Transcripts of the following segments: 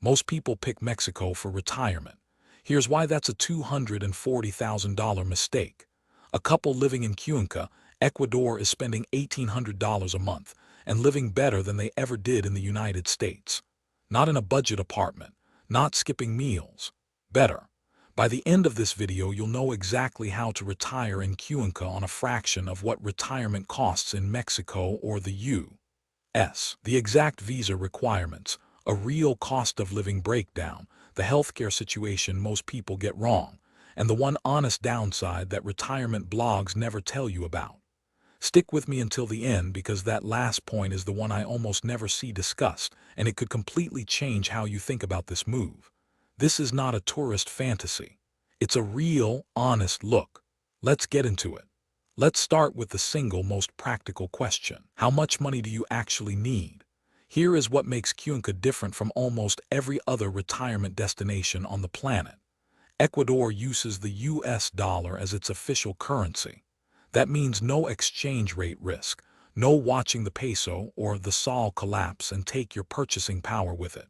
Most people pick Mexico for retirement. Here's why that's a $240,000 mistake. A couple living in Cuenca, Ecuador is spending $1,800 a month and living better than they ever did in the United States. Not in a budget apartment, not skipping meals. Better. By the end of this video, you'll know exactly how to retire in Cuenca on a fraction of what retirement costs in Mexico or the U.S. The exact visa requirements, a real cost of living breakdown, the healthcare situation most people get wrong, and the one honest downside that retirement blogs never tell you about. Stick with me until the end because that last point is the one I almost never see discussed, and it could completely change how you think about this move. This is not a tourist fantasy. It's a real, honest look. Let's get into it. Let's start with the single most practical question. How much money do you actually need? Here is what makes Cuenca different from almost every other retirement destination on the planet. Ecuador uses the US dollar as its official currency. That means no exchange rate risk, no watching the peso or the sol collapse and take your purchasing power with it.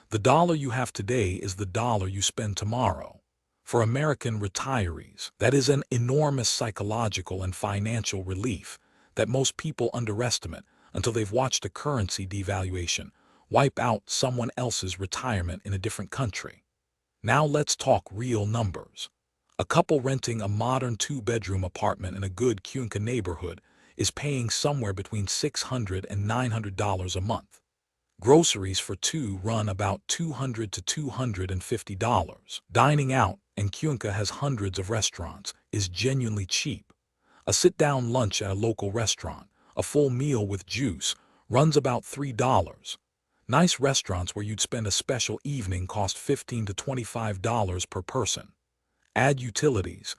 The dollar you have today is the dollar you spend tomorrow. For American retirees, that is an enormous psychological and financial relief that most people underestimate until they've watched a currency devaluation wipe out someone else's retirement in a different country. Now let's talk real numbers. A couple renting a modern two-bedroom apartment in a good Cuenca neighborhood is paying somewhere between $600 and $900 a month. Groceries for two run about $200 to $250. Dining out, and Cuenca has hundreds of restaurants, is genuinely cheap. A sit-down lunch at a local restaurant, a full meal with juice, runs about $3. Nice restaurants where you'd spend a special evening cost $15 to $25 per person. Add utilities,